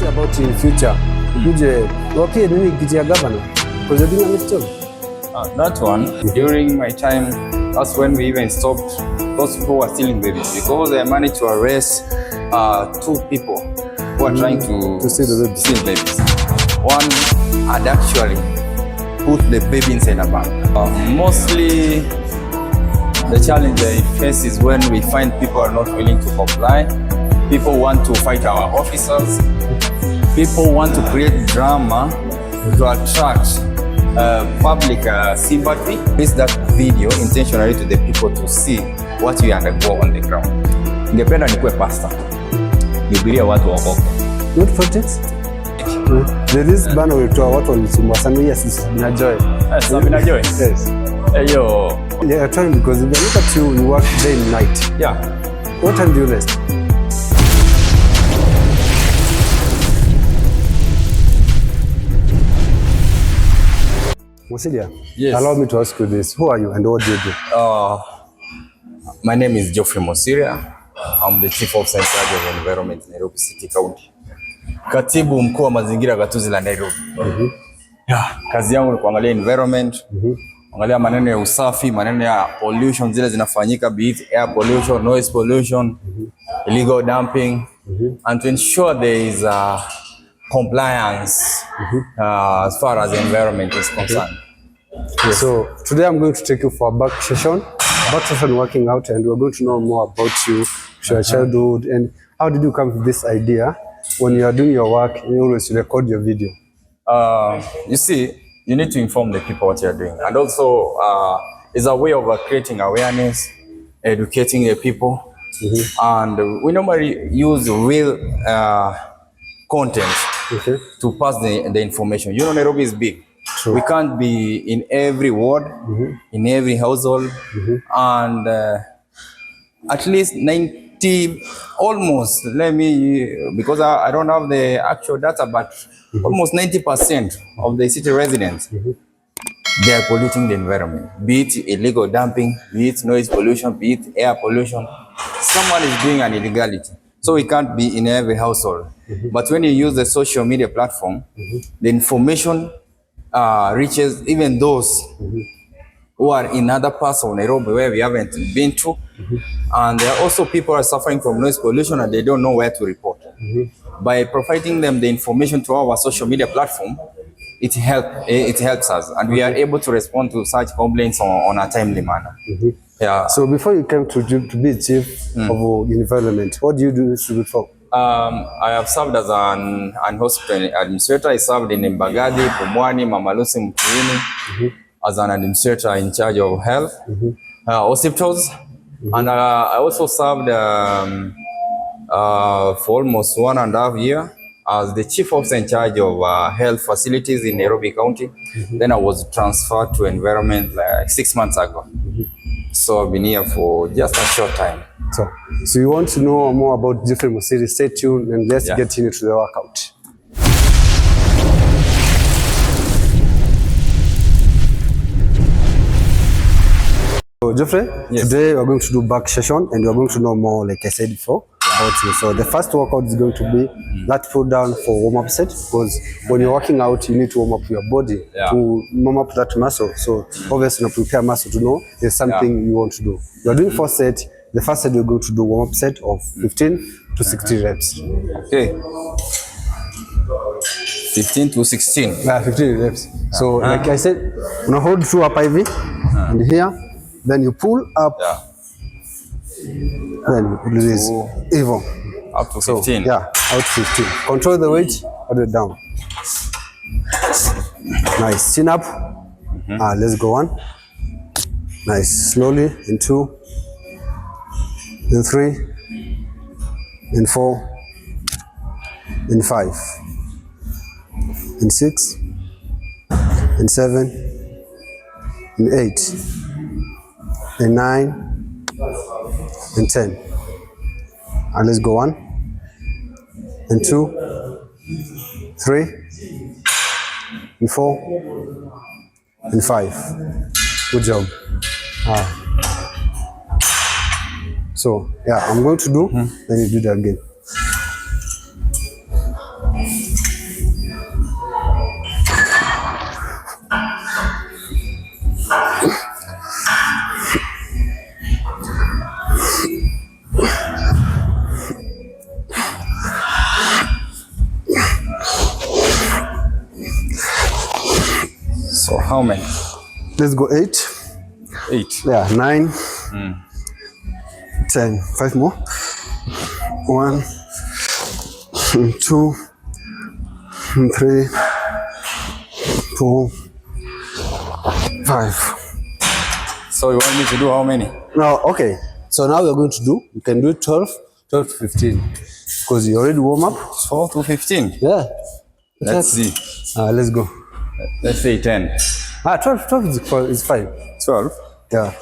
What about in future? Kuje wapie nini kiti ya governor? Because you're doing a job. That one, during my time, that's when we even stopped those people who were stealing babies, because I managed to arrest 2 people who are trying to steal babies. One had actually put the baby inside a bag. Mostly the challenge I face is when we find people are not willing to comply. People want to fight our officers. People want to create drama to attract public sympathy. Place that video intentionally to the people to see what you undergo on the ground. Ningependa nikuwe pastor, nihubirie watu waokoke. What projects? There is bana wetu watu walisumbua sana. Yes, Sabina Joy. Yes. Yo. Yeah, trying because if you look at you work day and night. Yeah. What time do you rest? Mosiri, yes. Allow me to ask you this. Who are you and what do you do? My name is Geoffrey Mosiri. I'm the Chief Officer in charge of Environment in Nairobi City County. Katibu mkuu wa mazingira gatuzi la Nairobi. Kazi yangu ni kuangalia environment, angalia maneno ya usafi, maneno ya pollution zile zinafanyika, be it air pollution, noise pollution, illegal dumping, and to ensure there is compliance as far as the environment is concerned. Yes. So today I'm going to take you for a back session working out, and we're going to know more about you, your childhood, and how did you come to this idea when you are doing your work and you always record your video? You see, you need to inform the people what you're doing, and also it's a way of creating awareness, educating the people, and we normally use real content to pass the information. You know, Nairobi is big. True. We can't be in every ward, in every household, and at least 90, almost, because I don't have the actual data, but almost 90% of the city residents, they are polluting the environment, be it illegal dumping, be it noise pollution, be it air pollution. Someone is doing an illegality. So we can't be in every household. But when you use the social media platform, the information reaches even those who are in other parts of Nairobi where we haven't been to. And there are also people who are suffering from noise pollution and they don't know where to report. By providing them the information to our social media platform, it helps us, and we are able to respond to such complaints on a timely manner. Yeah. So before you came to be chief of environment, what do you do before? I have served as an hospital administrator. I served in Mbagadi, Pumwani, Mamalusi, Mkuini, as an administrator in charge of health, hospitals, and I also served for almost 1.5 years as the chief officer in charge of health facilities in Nairobi County. Then I was transferred to environment like 6 months ago. So I've been here for just a short time. So you want to know more about Geoffrey Mosiri? Stay tuned and let's get into the workout. So Geoffrey, today we're going to do back session and we're going to know more, like I said before, about you. So the first workout is going to be lat pull down for warm-up set, because when you're working out, you need to warm up your body to warm up that muscle. So obviously, you prepare muscle to know there's something you want to do. You're doing 4 sets. The first set you're going to do warm-up set of 15 to 16 reps. Okay. 15 to 16. 15 reps. So like I said, you're gonna hold through up IV and here, then you pull up. Then you release even. Up to 15. So, out to 15. Control the weight, hold it down. Nice. Chin up. Let's go on. Nice. Slowly in 2, in 3, in 4, in 5, in 6, in 7, in 8, in 9, in 10. And let's go on. In 2, 3, in 4, in 5. Good job. So I'm going to do, then you do that again. So how many? Let's go 8. 8. Yeah, 9. 10. 5 more. 1, 2, 3, 4, 5. So you want me to do how many? Now, okay. So now we're going to do, you can do 12 to 15. Because you already warm up. 12 to 15. Yeah. Let's see. Let's go. Let's say 10. 12 is fine. 12? Yeah.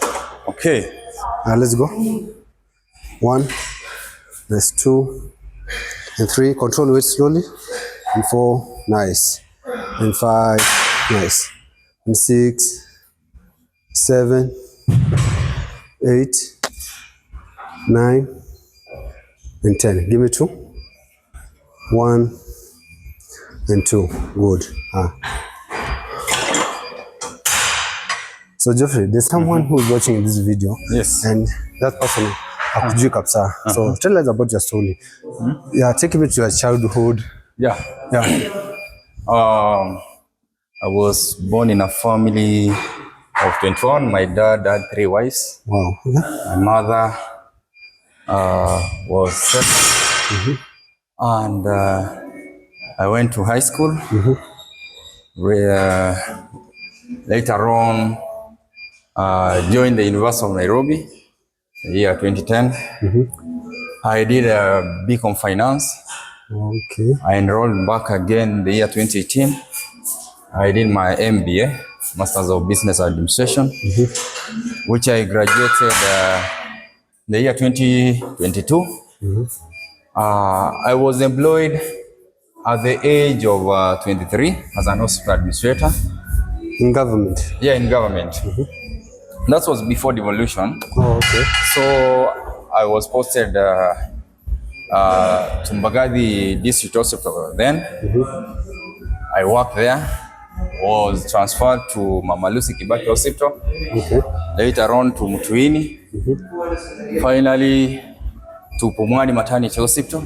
Okay. Let's go. 1, there's 2, and 3. Control weight slowly. And 4, nice. And 5, nice. And 6, 7, 8, 9, and 10. Give me 2. 1 and 2. Good. So Geoffrey, there's someone who's watching this video. Yes. And that person, Akujui Kapsa. So tell us about your story. Yeah, take me to your childhood. Yeah. Yeah. I was born in a family of 21. My dad had 3 wives. Wow. My mother was 7. And I went to high school. Later on, joined the University of Nairobi, the year 2010. I did a BCom Finance. Okay. I enrolled back again the year 2018. I did my MBA, Masters of Business Administration, which I graduated the year 2022. I was employed at the age of 23 as an hospital administrator. In government? Yeah, in government. That was before devolution. Oh, okay. So I was posted to Mbagathi District Hospital then. I worked there, was transferred to Mama Lucy Kibaki Hospital, later on to Mutuini, finally to Pumwani Maternity Hospital,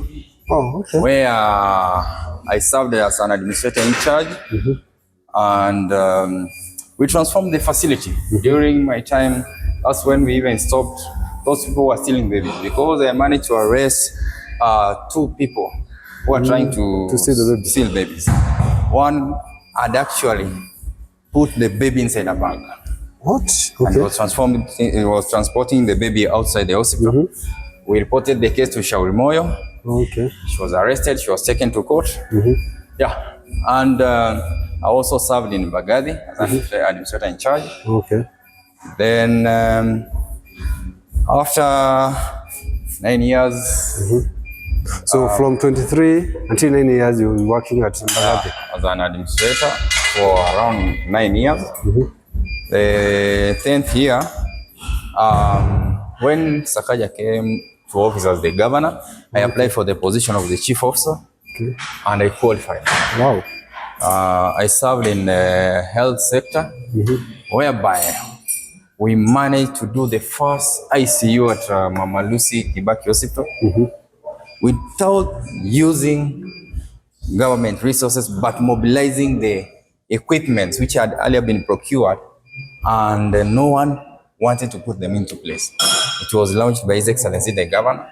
where I served as an administrator in charge, and we transformed the facility. During my time, that's when we even stopped. Those people were stealing babies because I managed to arrest 2 people who were trying to steal babies. One had actually put the baby inside a bag. What? Okay. And it was transporting the baby outside the hospital. We reported the case to Shauri Moyo. Okay. She was arrested. She was taken to court. Yeah. And I also served in Mbagathi as an administrator in charge. Okay. Then after 9 years. So from 23 until 9 years, you were working at Mbagathi? As an administrator for around 9 years. The 10th year, when Sakaja came to office as the governor, I applied for the position of the chief officer, and I qualified. Wow. I served in the health sector, whereby we managed to do the first ICU at Mama Lucy Kibaki Hospital without using government resources, but mobilizing the equipment which had earlier been procured, and no one wanted to put them into place. It was launched by His Excellency the Governor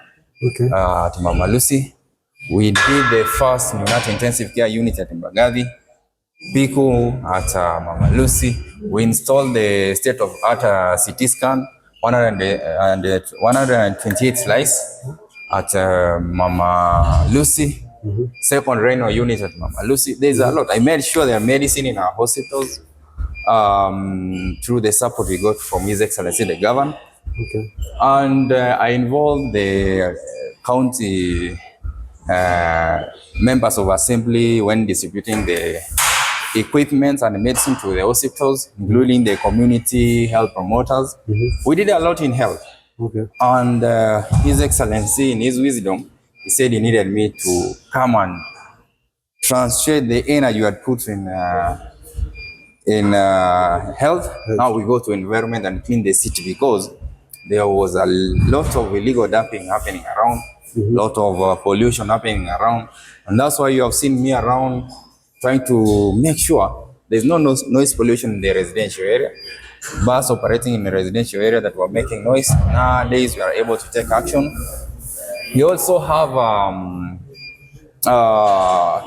at Mama Lucy. We did the first neonatal intensive care unit at Mbagathi, PICU at Mama Lucy. We installed the state-of-art CT scan, 128 slice at Mama Lucy. Second renal unit at Mama Lucy. There's a lot. I made sure there are medicine in our hospitals through the support we got from His Excellency the Governor. And I involved the county members of assembly when distributing the equipment and medicine to the hospitals, including the community health promoters. We did a lot in health. And His Excellency, in his wisdom, he said he needed me to come and transfer the energy you had put in health. Now we go to environment and clean the city, because there was a lot of illegal dumping happening around, lot of pollution happening around, and that's why you have seen me around trying to make sure there's no noise pollution in the residential area. Bus operating in the residential area that were making noise, nowadays we are able to take action. We also have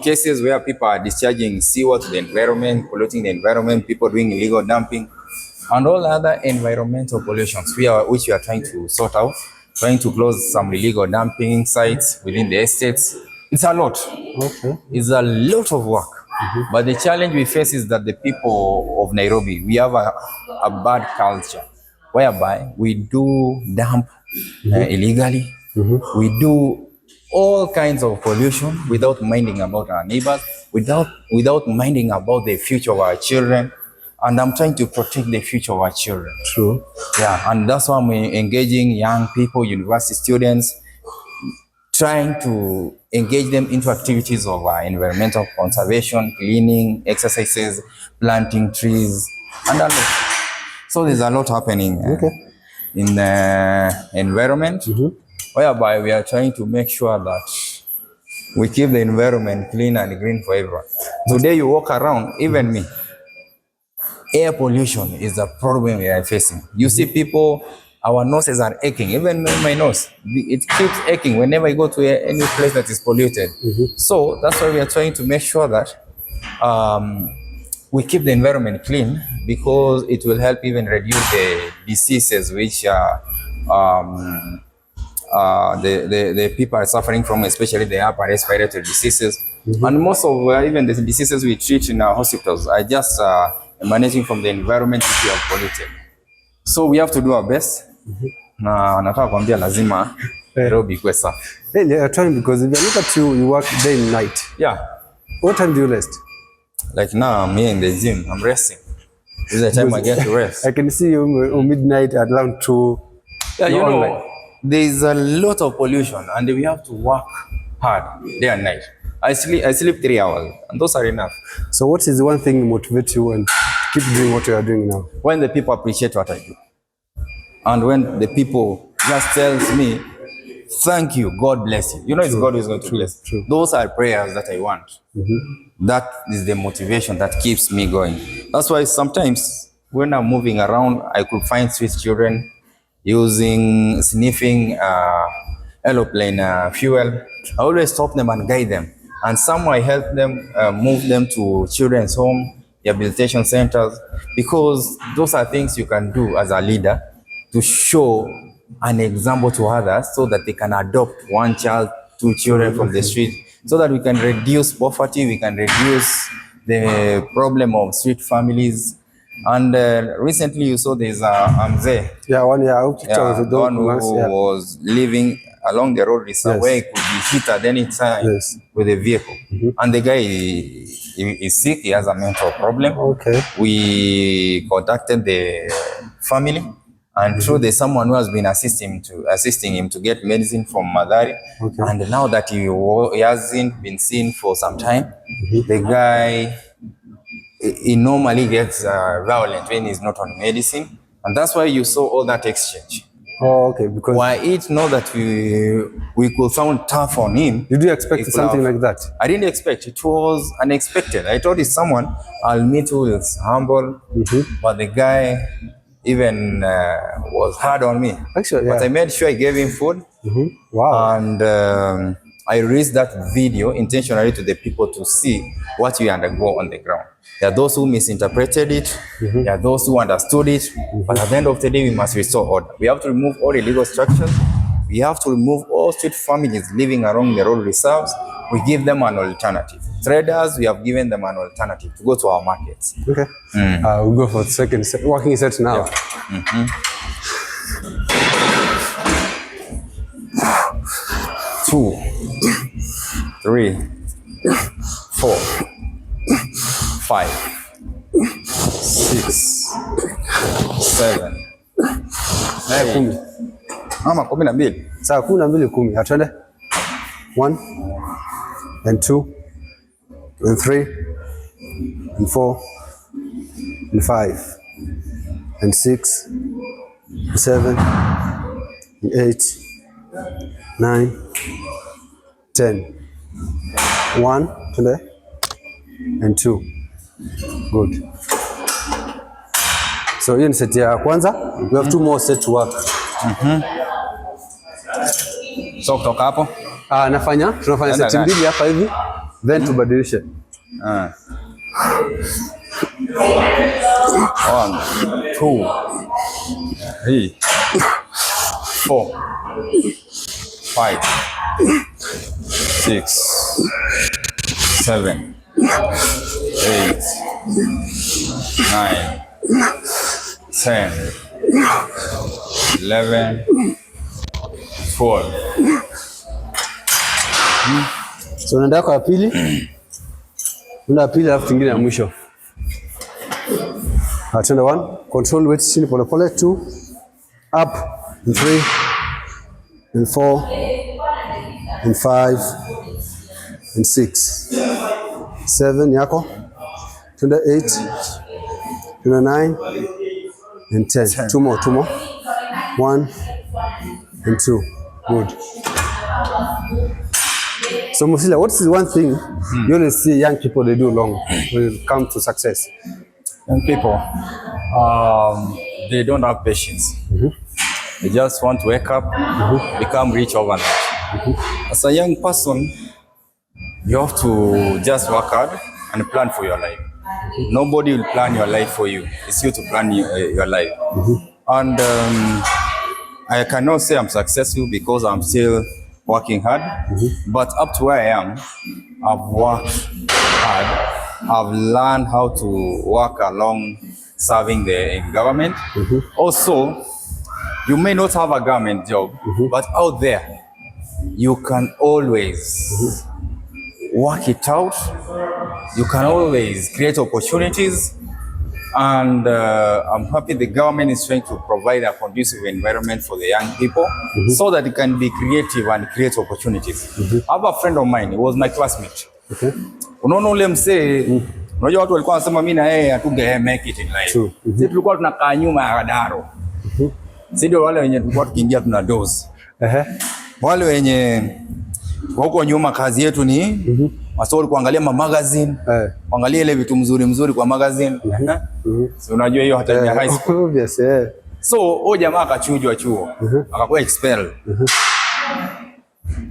cases where people are discharging seawater to the environment, polluting the environment, people doing illegal dumping, and all other environmental pollutions which we are trying to sort out, trying to close some illegal dumping sites within the estates. It's a lot. Okay. It's a lot of work. But the challenge we face is that the people of Nairobi, we have a bad culture whereby we do dump illegally. We do all kinds of pollution without minding about our neighbors, without minding about the future of our children. And I'm trying to protect the future of our children. True. Yeah, and that's why I'm engaging young people, university students, trying to engage them into activities of environmental conservation, cleaning, exercises, planting trees, and a lot. So there's a lot happening in the environment, whereby we are trying to make sure that we keep the environment clean and green for everyone. Today you walk around, even me, air pollution is a problem we are facing. You see people, our noses are aching, even my nose, it keeps aching whenever I go to any place that is polluted. So that's why we are trying to make sure that we keep the environment clean, because it will help even reduce the diseases which the people are suffering from, especially the upper respiratory diseases. And most of even the diseases we treat in our hospitals are just emanating from the environment which we have polluted. So we have to do our best. Na nataka kuambia lazima Nairobi ikuwe safi. Hey, you're trying, because if you look at you work day and night. Yeah. What time do you rest? Like now I'm here in the gym, I'm resting. This is the time I get to rest. I can see you on midnight at around 2. Yeah, you know, there's a lot of pollution and we have to work hard day and night. I sleep 3 hours and those are enough. So what is the one thing that motivates you and keep doing what you are doing now? When the people appreciate what I do. And when the people just tells me, thank you, God bless you. You know, it's God who is going to bless. Those are prayers that I want. That is the motivation that keeps me going. That's why sometimes when I'm moving around, I could find sweet children sniffing aeroplane fuel. I always stop them and guide them. And some I help them move them to children's home, rehabilitation centers, because those are things you can do as a leader to show an example to others so that they can adopt 1 child, 2 children from the street, so that we can reduce poverty, we can reduce the problem of street families. And recently you saw there's Mzee. Yeah, 1 year. The one who was living along the road reserve where he could be hit at any time with a vehicle. And the guy is sick, he has a mental problem. Okay. We contacted the family, and through there's someone who has been assisting him to get medicine from Madari. And now that he hasn't been seen for some time, the guy, he normally gets violent when he's not on medicine. And that's why you saw all that exchange. Oh, okay. Because why it know that we could sound tough on him. Did you expect something like that? I didn't expect. It was unexpected. I thought it's someone I'll meet who is humble, but the guy even was hard on me. Actually, but I made sure I gave him food. Wow. And I released that video intentionally to the people to see what we undergo on the ground. There are those who misinterpreted it. There are those who understood it. But at the end of the day, we must restore order. We have to remove all illegal structures. We have to remove all street families living along the road reserves. We give them an alternative. Traders, we have given them an alternative to go to our markets. Okay. We'll go for the second set, working set now. Yeah. 2, 3, 4, 5, 6, 7, 8. Mama 12. Sawa 12 10. Atwende. 1 and 2 and 3 and 4 and 5 and 6 and 7 and 8, 9, 10. 1 and 2. Good. So hiyo ni set ya kwanza. We have 2 more sets to work. So kutoka hapo tunafanya set mbili hapa hivi, then tubadilishe. 1, 2, 3, 4, 5, 6, 7, 8, 9, 10, 11, 12. So unaenda kwa pili. Unaenda pili alafu tingine ya mwisho. Atenda 1, control weight chini pole pole, 2, up, and 3, and 4, and 5, and 6, 7 yako. Tunda 8, tunda 9, and 10. 2 more. 1 and 2. Good. So Mosiri, what is one thing you always see young people they do wrong when it comes to success? Young people, they don't have patience. They just want to wake up, become rich overnight. As a young person, you have to just work hard and plan for your life. Nobody will plan your life for you. It's you to plan your life. And I cannot say I'm successful because I'm still working hard. But up to where I am, I've worked hard. I've learned how to work along serving the government. Also, you may not have a government job, but out there, you can always work it out. You can always create opportunities. And I'm happy the government is trying to provide a conducive environment for the young people so that they can be creative and create opportunities. I have a friend of mine, he was my classmate. Unaona ule msee, unajua watu walikuwa wanasema mimi na yeye hatunge make it in life. Sisi tulikuwa tunakaa nyuma ya radaro. Sisi ndio wale wenye tulikuwa tukiingia tuna doze. Wale wenye wako nyuma kazi yetu ni maswali kuangalia magazine, kuangalia ile vitu mzuri kwa magazine. So unajua hiyo hata ya high school. Obvious, So huyo jamaa akachujwa chuo, akakuwa expelled.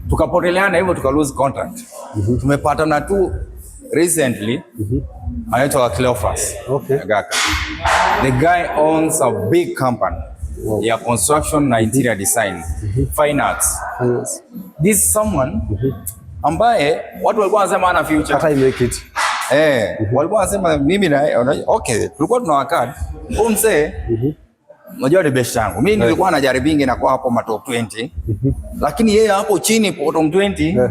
Tukapoteleana hivyo, tuka lose contact. Tumepatana tu recently, anaitwa Cleophas. Agaka. The guy owns a big company. Ya construction na interior design, fine arts. This is someone ambaye watu walikuwa wanasema ana future. Hata make it. Walikuwa wanasema mimi na okay, tulikuwa tunawakad. Umse, unajua ni best yangu. Mimi nilikuwa najaribingi na kwa hapo ma top 20. Lakini yeye hapo chini po top 20.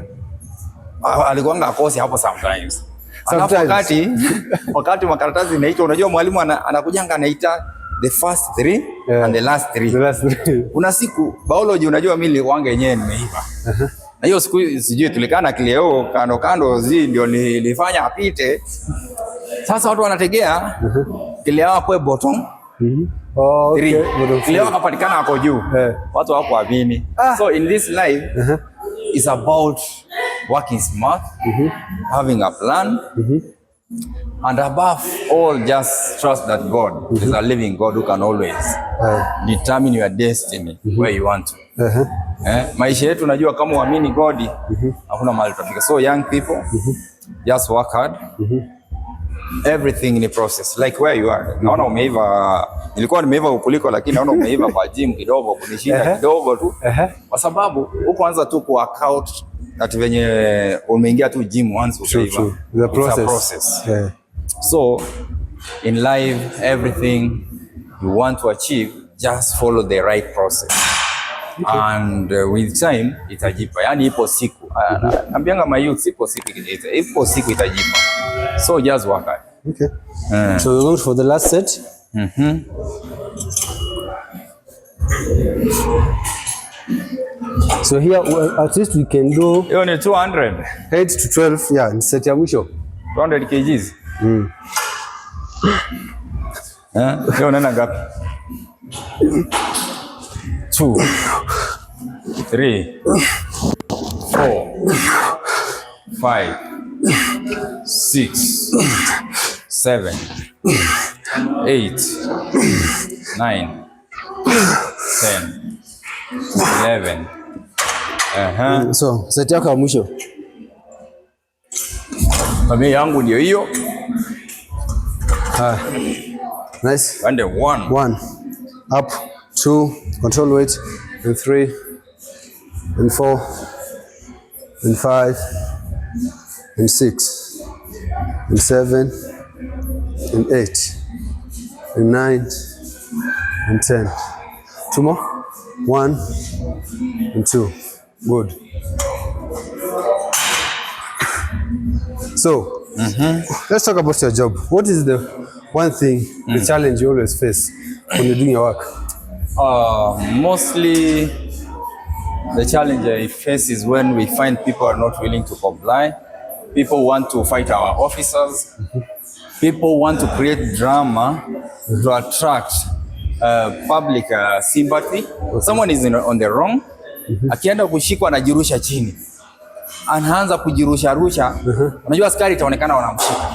Alikuwa ngakosi hapo sometimes. Wakati makaratasi inaitwa, unajua mwalimu anakujanga anaita the first 3 and the last 3. Kuna siku biology, unajua mimi nilikwanga yenyewe nimeiva. Na hiyo siku sijui tulikana kileo kando ndio nilifanya apite. Sasa watu wanategea kileo hapo bottom. Kileo akapatikana hapo juu. Watu hapo abini. So in this life it's about working smart, having a plan. And above all, just trust that God is a living God who can always determine your destiny where you want to. Maisha yetu unajua kama uamini God, hakuna mahali tutafika. So young people, just work hard. Everything in a process. Like where you are. Naona umeiva, nilikuwa nimeiva ukuliko, lakini naona umeiva kwa gym kidogo, kunishinda kidogo tu. Kwa sababu uko anza tu ku work out that venye umeingia tu gym once ukaiva. The process. So in life, everything you want to achieve, just follow the right process. And with time itajipa. Yani ipo siku. Naambianga my youth, ipo siku itajipa. So just work hard. So we're going for the last set. So here at least we can do hiyo ni 200. 8 to 12. Yeah, ni set ya mwisho. 200 kgs. Leo nana ngapi? 2 3 4 5 6 7 8 9 10 11. So set yako ya mwisho. Mimi yangu ndio hiyo. Nice. And 1 up, 2 control weight, and 3 and 4 and 5 and 6 and 7 and 8 and 9 and 10. 2 more. 1 and 2. Good. So let's talk about your job. What is the one thing, the challenge you always face when you're doing your work? Mostly the challenge I face is when we find people are not willing to comply. People want to fight our officers. People want to create drama to attract public sympathy. Someone is on the wrong. Akienda kushikwa anajirusha chini. Anaanza kujirusha rusha. Unajua askari itaonekana wanamshika.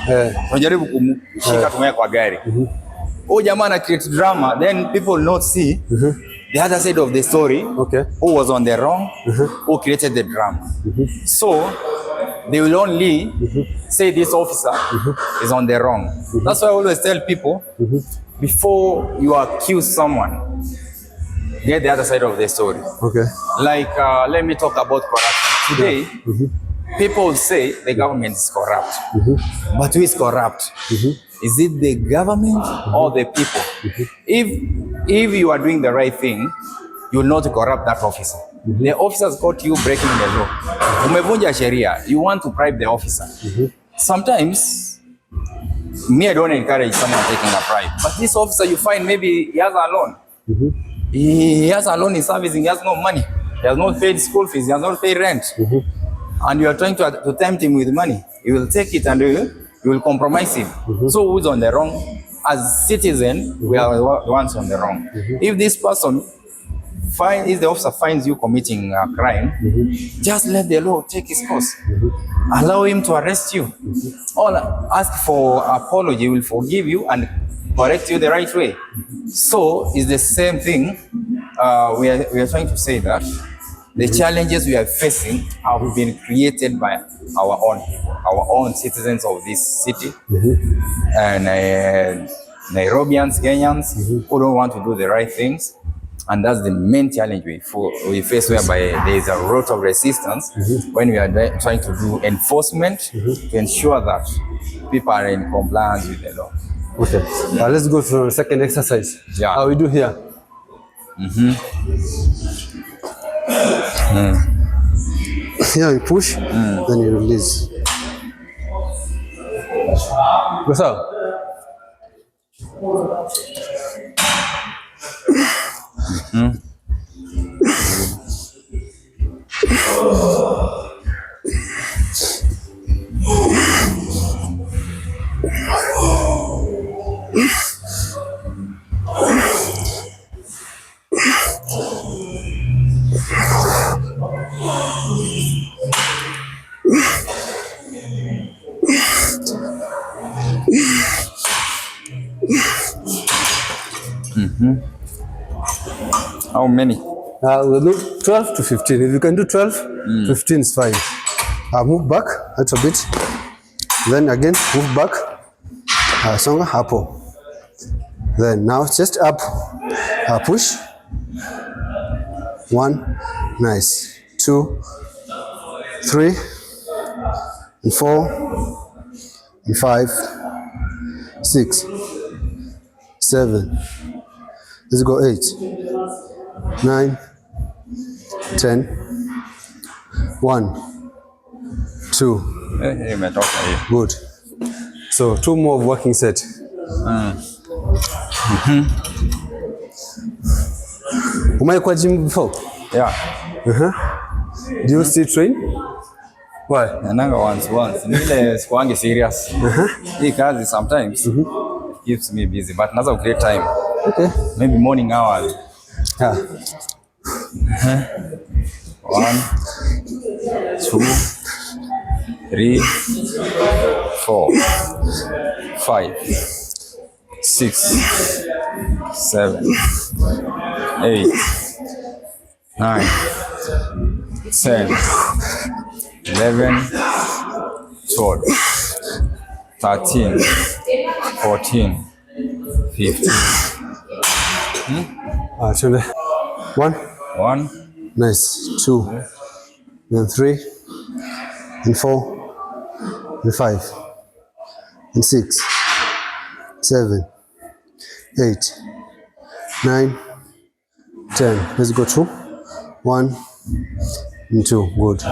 Unajaribu kumshika tumia kwa gari. Oh, jamaa ana create drama, then people not see the other side of the story. Okay. Who was on the wrong, who created the drama. So they will only say this officer is on the wrong. That's why I always tell people, before you accuse someone, get the other side of the story. Okay. Like, let me talk about corruption. Today, people say the government is corrupt. But who is corrupt? Is it the government or the people? If you are doing the right thing, you will not corrupt that officer. The officers caught you breaking the law. Umevunja sheria. You want to bribe the officer. Sometimes, me, I don't encourage someone taking a bribe. But this officer, you find maybe he has a loan. He has a loan in servicing. He has no money. He has not paid school fees. He has not paid rent. And you are trying to tempt him with money. He will take it and you will compromise him. So who's on the wrong? As citizens, we are the ones on the wrong. If this person if the officer finds you committing a crime, just let the law take its course. Allow him to arrest you. Or ask for apology. He will forgive you and correct you the right way. So it's the same thing. We are trying to say that the challenges we are facing have been created by our own people, our own citizens of this city, and Nairobians, Kenyans, who don't want to do the right things. And that's the main challenge we face, whereby there is a lot of resistance when we are trying to do enforcement to ensure that people are in compliance with the law. Okay, let's go to the second exercise. Yeah. How we do here? Here you push, then you release. What's up? How many? We'll do 12 to 15. If you can do 12, 15 is fine. Move back a little bit. Then again, move back. Songa hapo. Then now just up. Push. 1. Nice. 2, 3, and 4, and 5, 6, 7. Let's go 8, 9, 10, 1, 2. Good. So 2 more working set. Umai kwa gym before? Yeah. Do you still train? Why? Nanga once. Nile sikuangi serious. Hii kazi sometimes it keeps me busy, but naza create time. Okay. Maybe morning hours. Yeah. 1, 2, 3, 4, 5, 6, 7, 8, 9, 10, 11, 12, 13, 14, 15. Twende. 1. 1. Nice. 2. Then 3. And 4. And 5. And 6. 7. 8. 9. 10. Let's go through. 1 and 2. Good.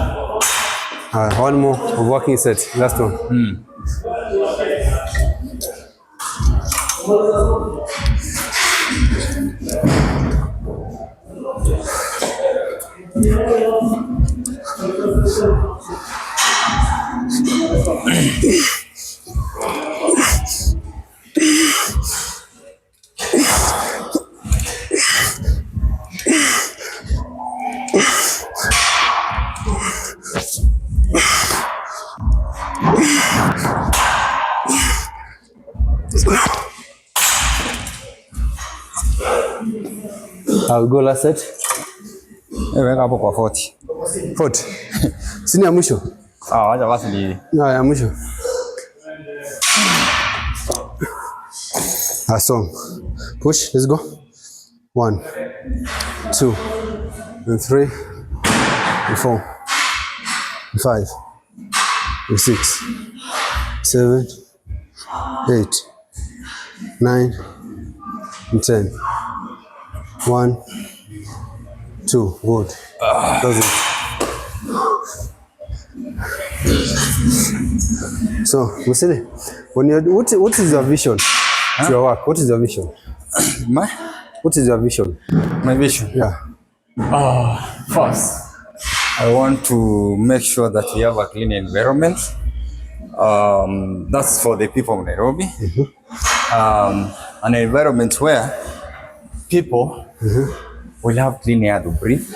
One more of walking set. Last one. I'll go last set. Weka hapo kwa 40. 40. Sini ya mwisho. Wacha basi ni. Ya mwisho. Song. Push, let's go. 1, 2, and 3, and 4, and 5, and 6, 7, 8, 9, and 10. 1, 2, good. Does it. So, Mosiri, what is your vision to your work? What is your vision? What is your vision? My vision? Yeah. First, I want to make sure that we have a clean environment. That's for the people of Nairobi. An environment where people will have clean air to breathe.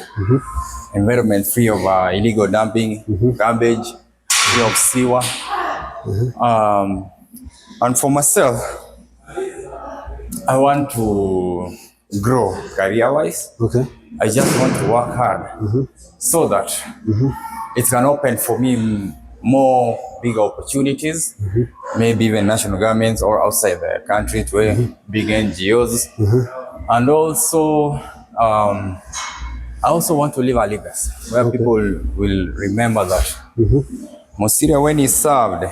Environment free of illegal dumping, garbage, free of sewer. And for myself, I want to grow career-wise. Okay. I just want to work hard so that it can open for me more big opportunities, maybe even national governments or outside the country to big NGOs. And also, I also want to leave a legacy where people will remember that Mosiri, when he served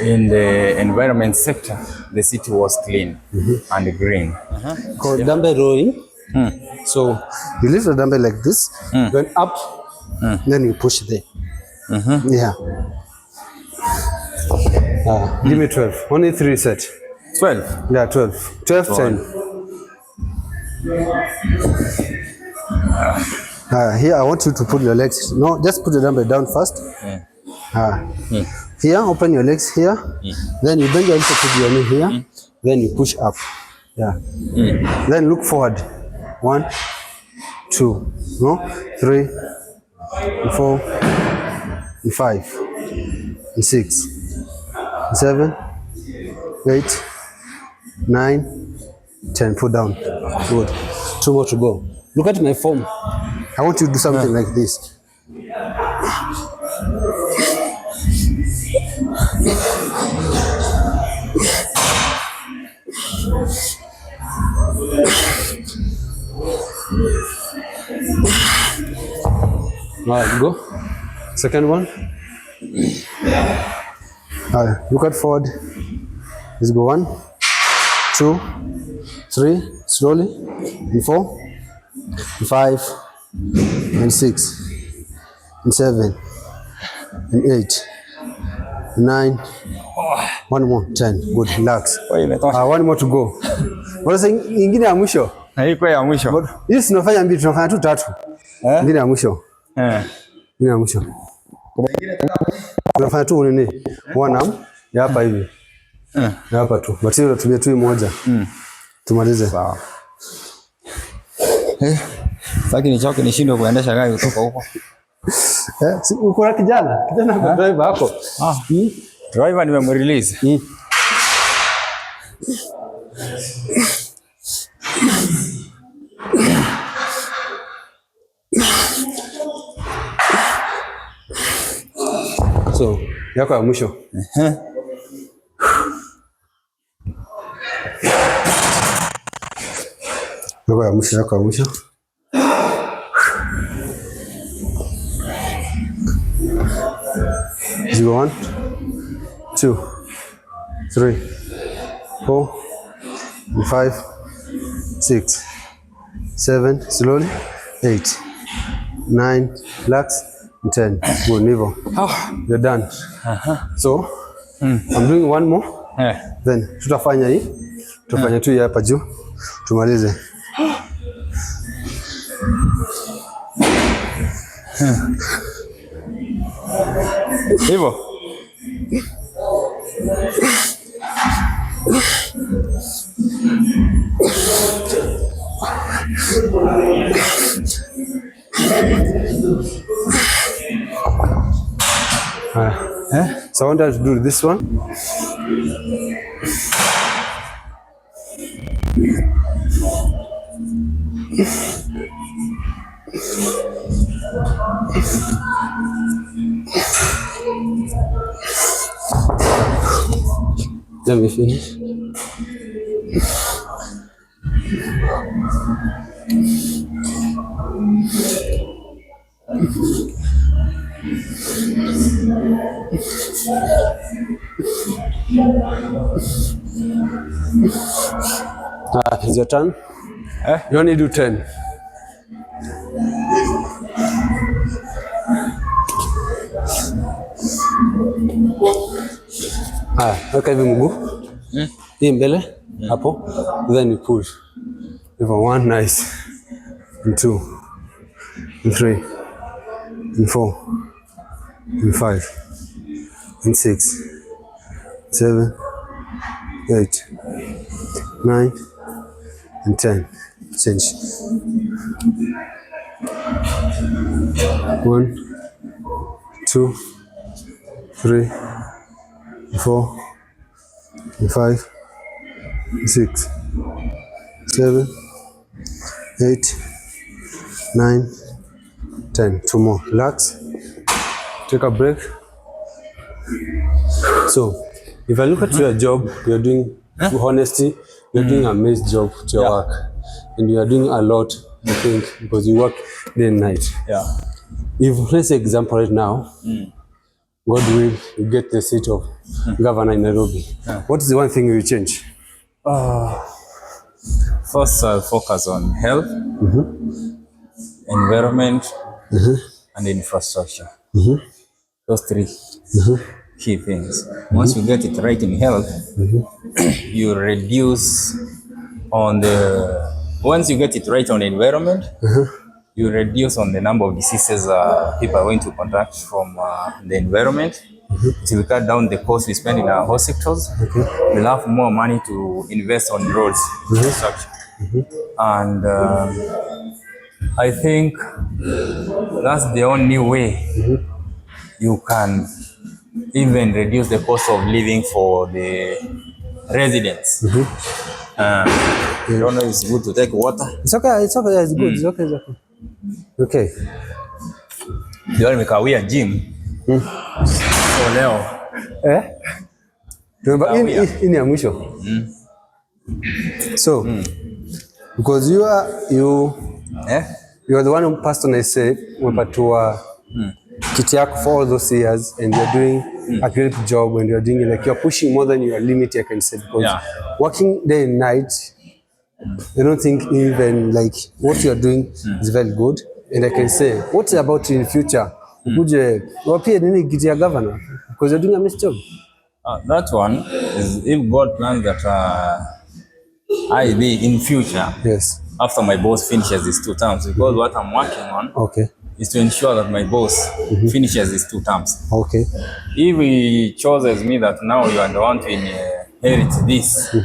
in the environment sector, the city was clean and green. Called dumbbell rowing. So you lift the dumbbell like this, then up, then you push there. Yeah. Give me 12. Only 3 sets. 12? Yeah, 12. 12, 10. Here, I want you to put your legs. No, just put the dumbbell down first. Here, open your legs here. Then you bend your ankle to your knee here. Then you push up. Yeah. Then look forward. 1, 2, no, 3, 4, 5, 6, 7, 8, 9, 10. Put down. Good. 2 more to go. Look at my form. I want you to do something like this. Alright, go. Second one. Alright, look at forward. Let's go. 1, 2, 3, slowly. And 4, and 5, and 6, and 7, and 8, and 9. 1 more, 10. Good, relax. One more to go. What ingine ya mwisho? Haiko ya mwisho. Hii tunafanya mbili, tunafanya tu 3. Ingine ya mwisho. Ingine ya mwisho. Tunafanya tu nini? One arm ya hapa hivi. Na hapa tu. But hiyo tutumie tu moja. Tumalize. Sawa. Sasa nichoke nishindwe kuendesha gari kutoka huko. Uko na kijana kwa driver hapo. Driver nimemrelease. So, yako ya mwisho. Yako ya mwisho. Zero, 1, 2, 3, 4, 5, 6, 7, slowly, 8, 9, relax, 10. Good, Nivo. You're done. So, I'm doing one more. Then, tutafanya hii. Tutafanya tu hapa juu. Tumalize. Hivyo. So I want us to do this one. Let me finish. It's your turn. You only do 10. Weka hivi mguu. Hii mbele hapo. Then you push. Even 1, nice. And 2, and 3, and 4, and 5, and 6, 7, 8, 9, and 10. Change. 1, 2, 3, 4, 5, 6, 7, 8, 9, 10. 2 more. Relax. Take a break. So, if I look at your job, you're doing honesty. You're doing an amazing job to your work, and you are doing a lot. I think because you work day and night. If let's say example right now, God will, you get the seat of governor in Nairobi. What is the one thing you will change? First, I'll focus on health, environment, and infrastructure. Those 3 key things. Once you get it right in health, you reduce on the. Once you get it right on the environment, you reduce on the number of diseases people are going to contract from the environment. It will cut down the cost we spend in our hospitals. We'll have more money to invest on roads infrastructure. And I think that's the only way you can even reduce the cost of living for the residents. I don't know if it's good to take water. It's okay, it's okay, it's good, it's okay, it's okay. Okay. Ndio nimekawia gym. So leo. Hii ni ya mwisho. So, because you are the one who person I said, umepatiwa kiti yako for all those years and you're doing a great job and you're doing like you're pushing more than your limit, I can say, because working day and night, I don't think even like what you're doing is very good. And I can say, what's about in the future? Ukuje wapie nini kiti ya governor because you're doing a amazing job. That one is if God plans that I be in future. Yes. After my boss finishes his 2 terms, because what I'm working on is to ensure that my boss finishes his 2 terms. Okay. If he chooses me that now you are the one to inherit this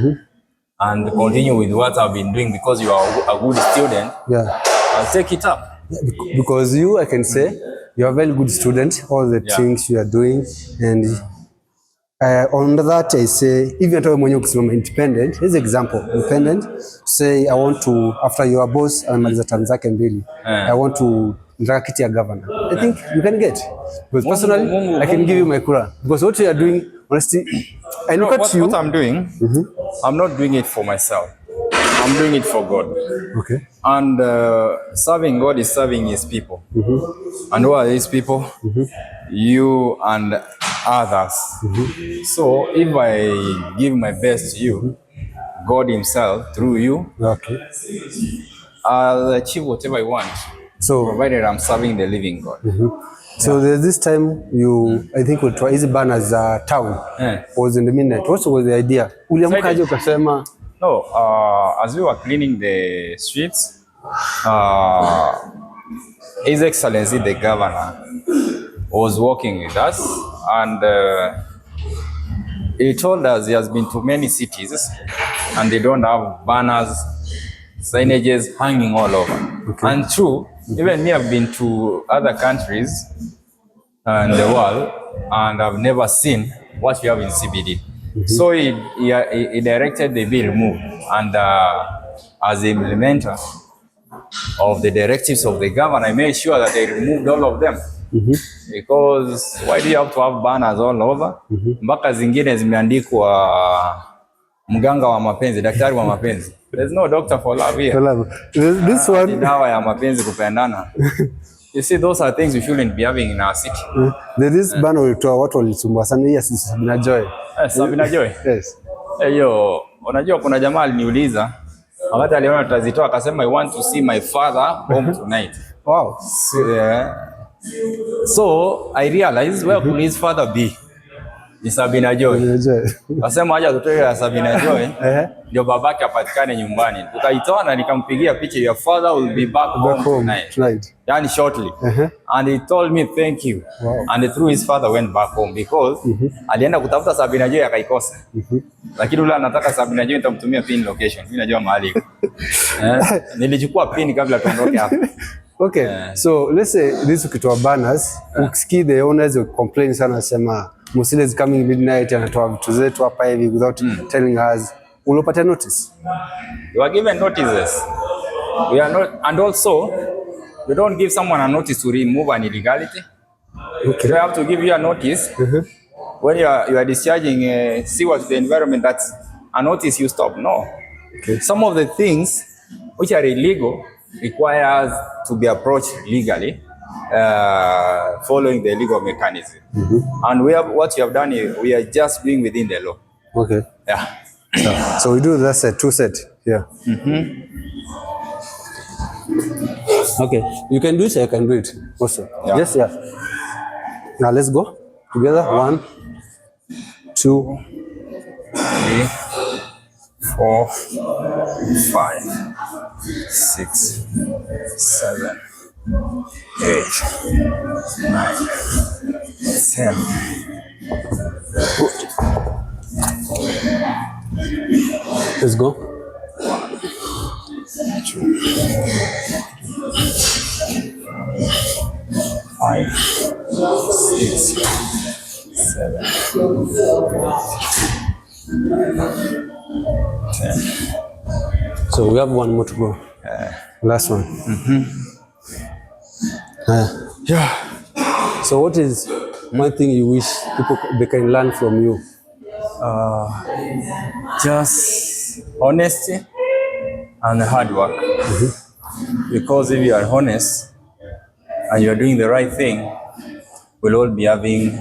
and continue with what I've been doing because you are a good student, Yeah. I'll take it up. Yeah, because you, I can say, you are a very good student, all the things you are doing, and on that I say, even though when you're independent, here's an example, independent, say I want to, after your boss, amaliza term zake mbili, I want to ndaka kiti ya governor. I think you can get, because personally, I can give you my kura, because what you are doing, honestly, I look at you. What I'm doing, I'm not doing it for myself. I'm doing it for God. Okay. And serving God is serving His people. And who are these people? You and others. So if I give my best to you, God Himself through you, Okay. I'll achieve whatever I want. So provided I'm serving the living God. So there's this time you, I think, will try easy banners town was in the midnight. What was the idea? Uliamkaje ukasema? No, as we were cleaning the streets, His Excellency the Governor was walking with us, and he told us he has been to many cities and they don't have banners, signages hanging all over. Okay. And true, even me, I've been to other countries in the world and I've never seen what we have in CBD. So he directed the bill removed, and as the implementer of the directives of the governor, I made sure that they removed all of them. Because why do you have to have banners all over? Mpaka zingine zimeandikwa mganga wa mapenzi, daktari wa mapenzi. There's no doctor for love here. This one, dawa ya mapenzi kupendana. You see, those are things we shouldn't be having in our city. There is banner ulitoa watu walisumbua sana. Yes, Sabina Joy. Sabina Joy? Yes. Yo, unajua kuna jamaa aliniuliza wakati aliona tutazitoa akasema I want to see my father home tonight. Wow. So I realized where could his father be? Ni Sabina Joy. Akasema aje tutoe ya Sabina Joy. Ndio babake apatikane nyumbani. Tukaitoa na nikampigia picha, your father will be back home tonight. Yani shortly. And he told me thank you. Wow. And through his father went back home because alienda kutafuta Sabina Joy akaikosa. Lakini yule anataka Sabina Joy nitamtumia pin location. Mimi najua mahali iko. Nilichukua pin kabla tuondoke hapa. Okay. So let's say this ukitoa banners, ukisikia the owners will complain sana sema Mosiri is coming midnight anatoa vitu zetu hapa hivi without telling us. Ulopata notice? You are given notices. We are not, and also you don't give someone a notice to remove an illegality. Okay. You have to give you a notice when you are discharging sewer to the environment. That's a notice you stop. No. Okay. Some of the things which are illegal requires to be approached legally, following the legal mechanism. And what you have done is we are just doing within the law. Okay. Yeah. So we do that set, 2 set here. Okay. You can do it, I can do it also. Yeah. Yes, yeah. Now let's go together. 1, 2, 3, 4, 5, 6, 7, 8, 9, 10. Let's go. 2, 5, 6, 7, 10. So we have one more to go. Last one. Yeah. So what is one thing you wish people they can learn from you? Just honesty and hard work. Because if you are honest and you are doing the right thing, we'll all be having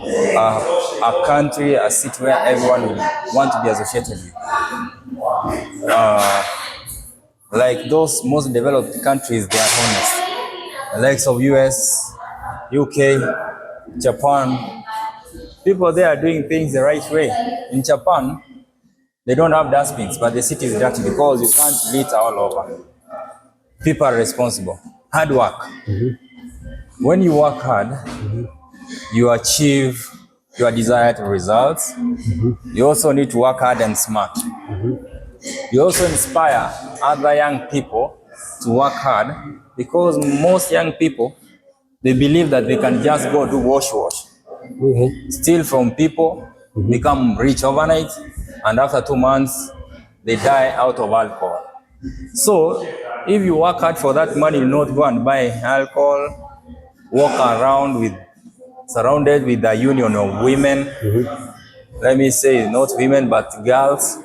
a country, a city where everyone will want to be associated with. Like those most developed countries, they are honest. The likes of US, UK, Japan, people there are doing things the right way. In Japan, they don't have dustbins, but the city is dirty because you can't litter all over. People are responsible. Hard work. when you work hard, you achieve your desired results. You also need to work hard and smart. You also inspire other young people to work hard, because most young people, they believe that they can just go do wash, steal from people, become rich overnight, and after 2 months, they die out of alcohol. So if you work hard for that money, you not go and buy alcohol, walk around surrounded with a union of women. Let me say not women but girls,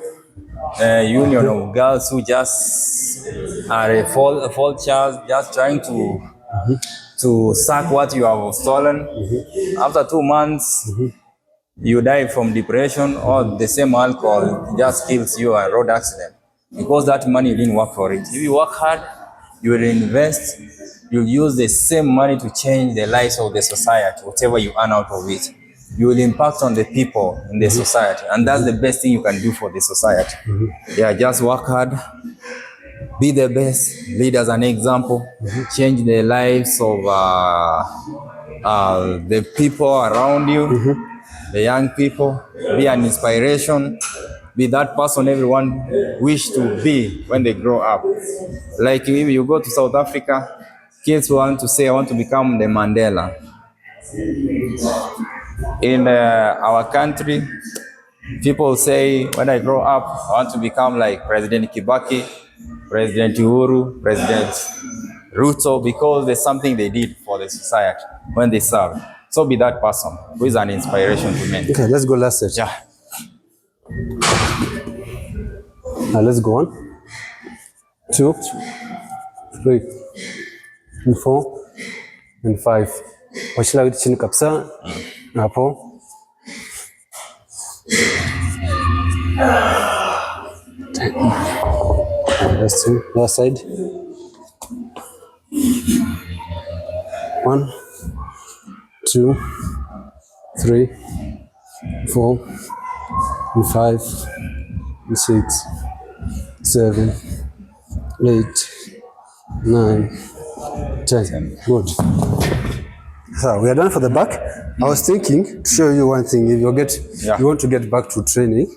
a union of girls who just are a vultures, just trying to suck what you have stolen. After 2 months, you die from depression, or the same alcohol just kills you, a road accident, because that money you didn't work for it. If you work hard, you will invest, you'll use the same money to change the lives of the society, whatever you earn out of it. You will impact on the people in the society, and that's the best thing you can do for the society. Yeah, just work hard, be the best, lead as an example, change the lives of the people around you, the young people, be an inspiration, be that person everyone wish to be when they grow up. Like if you go to South Africa, kids want to say, I want to become the Mandela. In our country, people say, when I grow up, I want to become like President Kibaki, President Uhuru, President Ruto, because there's something they did for the society when they served. So be that person who is an inspiration to men. Okay, let's go last set. Yeah. Now let's go on. 2, 3, and 4, and 5. Wachila vitu chini kabisa. Hapo. Let's see, last side. 1, 2, 3, 4, and 5, and 6, 7, 8, 9, 10. Good. So we are done for the back. I was thinking to show you one thing. If you want to get back to training,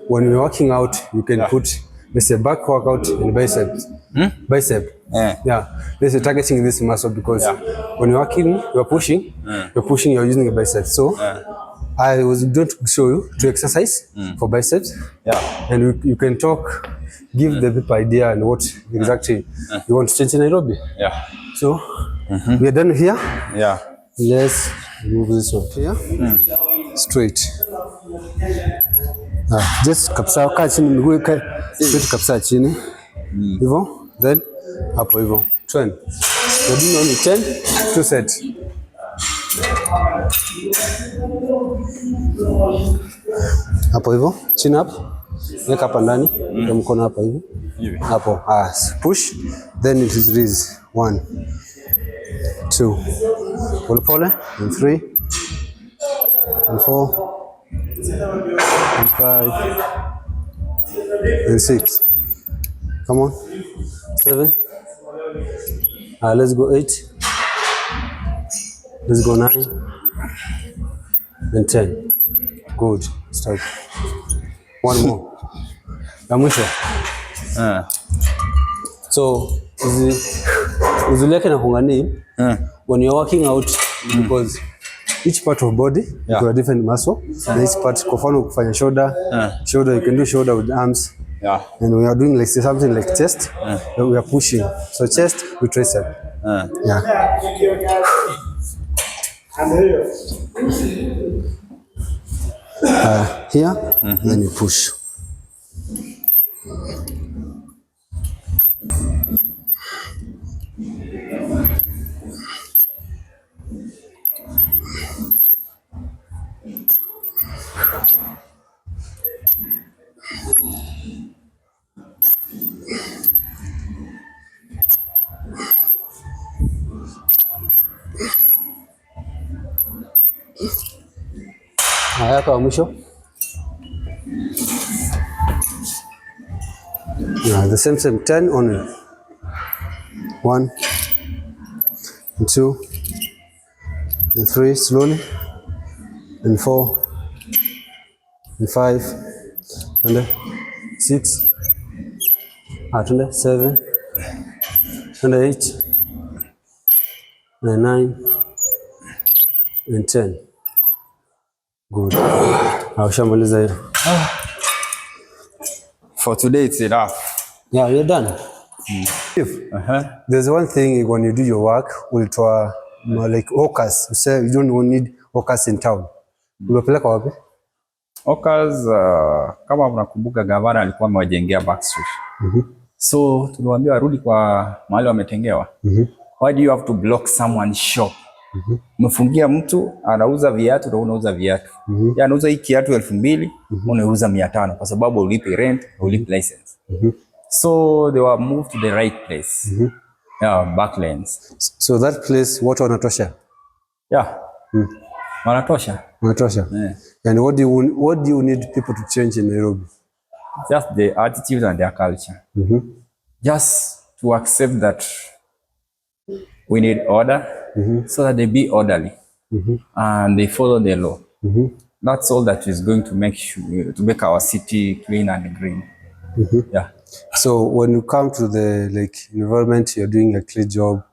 when you're working out, you can put, let's say, back workout and biceps. Bicep. Yeah. Let's say targeting this muscle, because when you're working, you're pushing, you're using a biceps. So I was going to show you to exercise for biceps. And you can give the people idea and what exactly you want to change in Nairobi. So we are done here. Let's move this one here. Straight. Just kabisa kaa chini, miguu straight kabisa chini. Hivyo, then hapo hivyo. 20. We're doing only 10, 2 sets. Hapo hivyo, chin up. Weka hapa ndani, kwa mkono hapa hivi. Hapo, push, then it is release. 1, 2, pole pole, and 3, and 4, and 5, and 6. Come on. 7. Let's go 8. Let's go 9 and 10. Good. Start. One more. Mwisho. So uzileke na kungani when you're working out, because each part of body you got a different muscle. And each part, kwa mfano kufanya shoulder, you can do shoulder with arms. And we are doing like something like chest, we are pushing. So chest, we tricep. Here, then you push. Haya kwa mwisho. The same 10 only. 1, 2, and 3 slowly, and 4, and 5, and 6, and 7, and 8, and 9, and 10. Good. Ushamaliza hiyo. For today it's enough. Yeah, you're done. There's one thing when you do your work, ulitoa like hawkers. You say you don't need hawkers in town. Umepeleka wapi? Hawkers, kama unakumbuka gavana alikuwa amewajengea backstreet. So tuliwaambia warudi kwa mahali wametengewa. Why do you have to block someone's shop? Umefungia mtu anauza viatu na unauza viatu. Yeye anauza hii kiatu 2000, unauza 500 kwa sababu ulipi rent, ulipi license. So they were moved to the right place. Yeah, back lanes. So that place what wanatosha? Yeah. Wanatosha. Wanatosha. Yeah. And what do you need people to change in Nairobi? Just the attitude and their culture. Just to accept that we need order, so that they be orderly and they follow the law. That's all that is going to make our city clean and green. Yeah. So when you come to the environment, you're doing a clean job.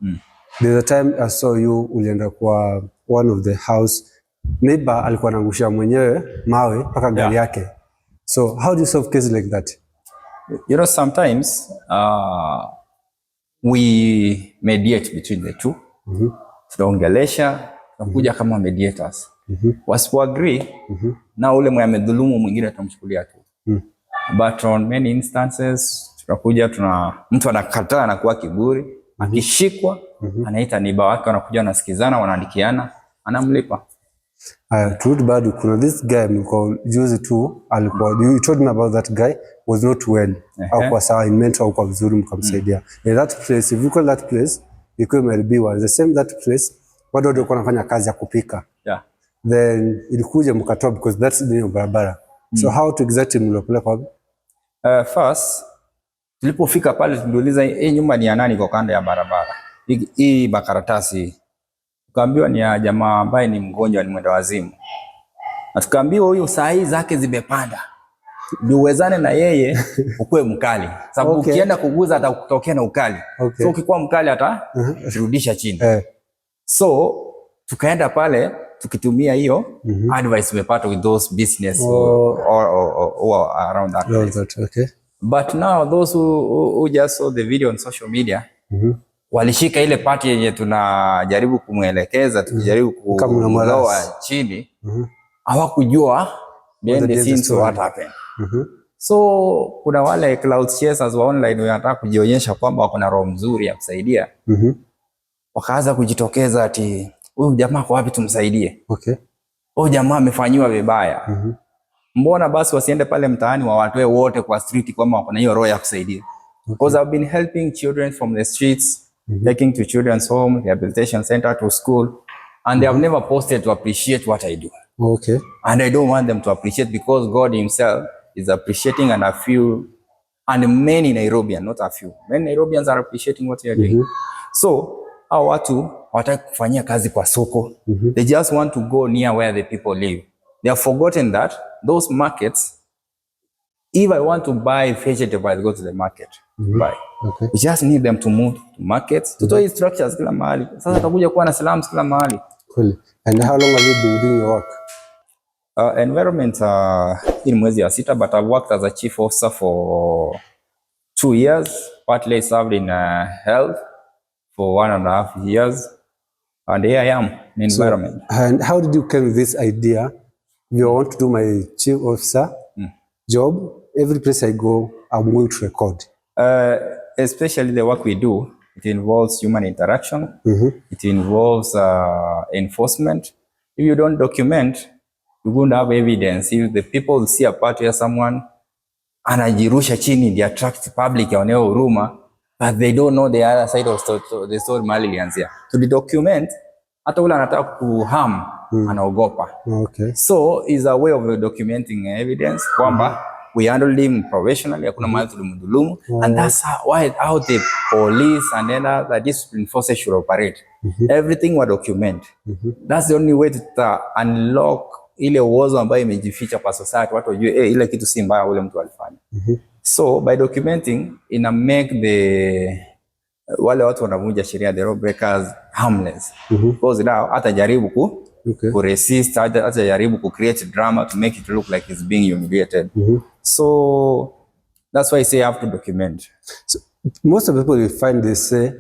There's a time I saw you ulienda kwa one of the house, neighbor alikuwa anaangusha mwenyewe mawe mpaka gari yake. So how do you solve cases like that? You know, sometimes we mediate between the two. Tunaongelesha, tunakuja kama mediators. Wasipo agree, na ule mwenye amedhulumu mwingine tutamchukulia tu. But on many instances, tunakuja mtu anakataa anakuwa kiburi, akishikwa, anaita neighbor wake, wanakuja wanasikizana, wanaandikiana, anamlipa. Truth bad, kuna this guy mko juzi tu alikuwa, you told me about that guy was not well. Au kwa sawa in mental au kwa vizuri mkamsaidia. In that place, if you call that place, iko imelibiwa. The same that place, watu ndio wanafanya kazi ya kupika. Yeah. Then ilikuja mkatoa because that's the barabara. So how to exactly mlopeleka wapi? First, tulipofika pale tuliuliza hii nyumba ni ya nani kwa kanda ya barabara. Hii makaratasi. Tukaambiwa ni ya jamaa ambaye ni mgonjwa, ni mwenda wazimu. Na tukaambiwa huyu saa hii zake zimepanda. Ndio uwezane na yeye ukue mkali. Sababu ukienda kuguza atakutokea na ukali. So ukikuwa mkali atarudisha chini. So tukaenda pale tukitumia hiyo advice umepata with those business or around that place. But now those who just saw the video on social media, walishika ile party yenye tunajaribu kumuelekeza, tukijaribu kumloa chini, hawakujua behind the scenes what happened. So kuna wale cloud chasers wa online wanataka kujionyesha kwamba wako na roho nzuri ya kusaidia. Wakaanza kujitokeza ati huyu jamaa kwa wapi tumsaidie? Huyu jamaa amefanywa vibaya. Mbona basi wasiende pale mtaani wawatoe wote kwa street kama wako na hiyo roho ya kusaidia? Because I've been helping children from the streets, taking to children's home, rehabilitation center to school, and they have never posted to appreciate what I do. And I don't want them to appreciate because God himself is appreciating, and many Nairobians, not a few. Many Nairobians are appreciating what you are doing. So, hao watu hawataki kufanyia kazi kwa soko. They just want to go near where the people live. They have forgotten that those markets, if I want to buy vegetables, I go to the market. Buy. We just need them to move to markets, to toy structures kila mahali. Sasa tutakuja kuwa na slums kila mahali. And how long have you been doing your work? Environment in mwezi ya 6, but I've worked as a chief officer for 2 years. Partly served in health for 1.5 years. And here I am in environment. And how did you come with this idea? You want to do my chief officer job. Every place I go, I'm going to record. Especially the work we do, it involves human interaction. It involves enforcement. If you don't document, you won't have evidence. If the people see a part where someone anajirusha chini, they attract public ya waneo huruma, but they don't know the other side of the story mali ilianzia. To document, hata ule anataka kuharm, anaogopa. So is a way of documenting evidence kwamba we handled him professionally, hakuna mahali tulimdhulumu, and that's how the police and then other discipline forces should operate. Everything we document. That's the only way to unlock ile uozo ambayo imejificha kwa society, watu wajue ile kitu si mbaya ule mtu alifanya. So by documenting ina make wale watu wanavunja sheria, the law breakers, harmless. Because now hata jaribu ku resist, hata jaribu ku create drama to make it look like it's being humiliated. So that's why I say you have to document. So most of the people will find they say,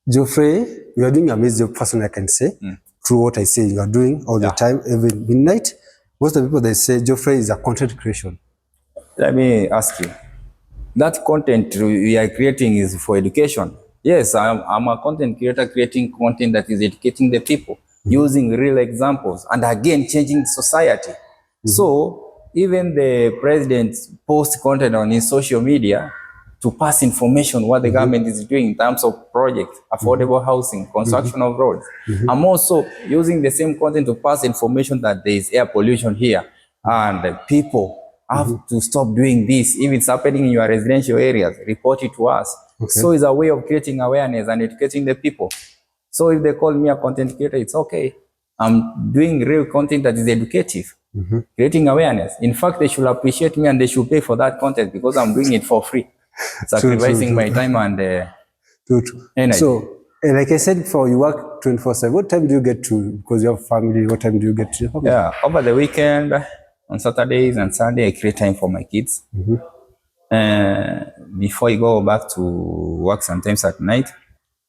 Geoffrey, you are doing amazing person, I can say, through what I say you are doing all the time, every midnight. Most of the people, they say Geoffrey is a content creation. Let me ask you, that content we are creating is for education. Yes, I'm a content creator creating content that is educating the people, using real examples, and again, changing society. So even the president posts content on his social media to pass information what the government is doing in terms of projects, affordable housing, construction of roads. I'm also using the same content to pass information that there is air pollution here, and people have to stop doing this. If it's happening in your residential areas, report it to us. So it's a way of creating awareness and educating the people. So if they call me a content creator, it's okay. I'm doing real content that is educative, creating awareness. In fact, they should appreciate me and they should pay for that content because I'm doing it for free, sacrificing my time and energy. So, like I said before, you work 24/7. What time do you get to, because you have family, what time do you get to? Yeah, over the weekend, on Saturdays and Sunday, I create time for my kids. Before I go back to work sometimes at night,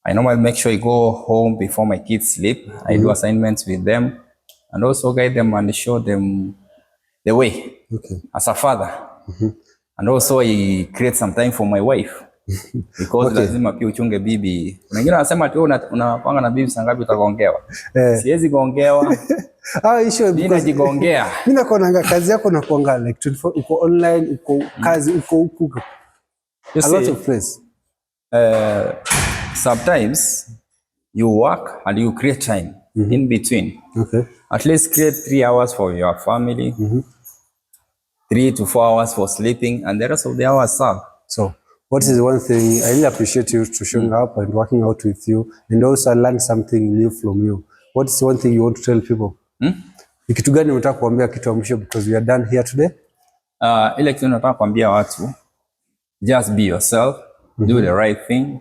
I normally make sure I go home before my kids sleep. I do assignments with them and also guide them and show them the way as a father. And also I create some time for my wife because lazima pia uchunge bibi. Wengine wanasema tu unapanga na bibi sangapi utagongewa. Siwezi gongewa. Mimi najigongea. Mimi nakuona kazi yako na kuanga like 24 uko online, uko kazi, uko huko. A lot of place. Sometimes you work and you create time in between. At least create 3 hours for your family, 3 to 4 hours for sleeping, and the rest of the hours serve. So, what is one thing I really appreciate you to showing up and working out with you, and also I learned something new from you. What is one thing you want to tell people? Ni kitu gani unataka kuambia kitu amsho, because we are done here today? Ile kitu nataka kuambia watu, just be yourself, do the right thing.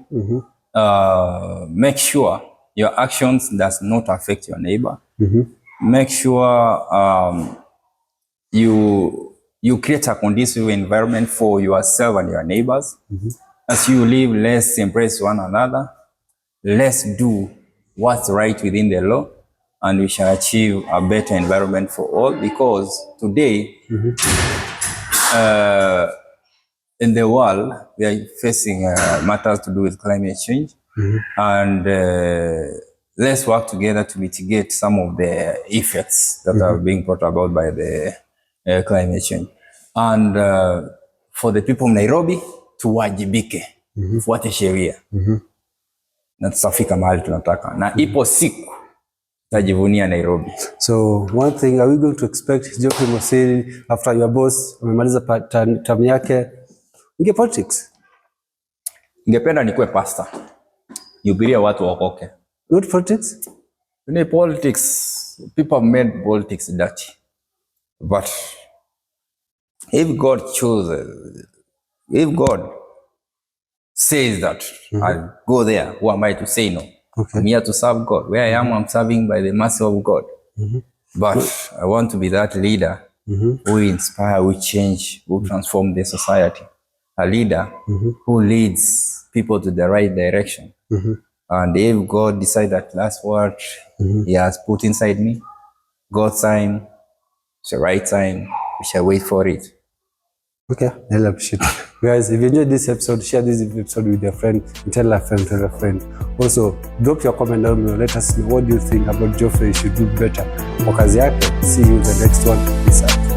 Make sure your actions does not affect your neighbor. Make sure you create a conducive environment for yourself and your neighbors. As you live, let's embrace one another. Let's do what's right within the law, and we shall achieve a better environment for all, because today in the world we are facing matters to do with climate change, and let's work together to mitigate some of the effects that are being brought about by the climate change. And for the people of Nairobi, tuwajibike, fuate sheria, na tusafika mahali tunataka, na ipo siku tajivunia Nairobi. So one thing, are we going to expect Geoffrey Mosiri after your boss amemaliza term yake inge politics? Ningependa nikuwe pastor, nihubirie watu waokoke. Not politics? In politics, people have made politics dirty. But if God chooses, if God says that I'll go there, who am I to say no? I'm here to serve God. Where I am, I'm serving by the mercy of God. But I want to be that leader who inspire, who change, who transform the society. A leader who leads people to the right direction. And if God decides that that's what He has put inside me, God's time, it's the right time, we shall wait for it. Okay, I appreciate it. Guys, if you enjoyed this episode, share this episode with your friend, and tell a friend. Also, drop your comment down below. Let us know what do you think about Geoffrey should do better. For kazi yake, see you in the next one. Peace out.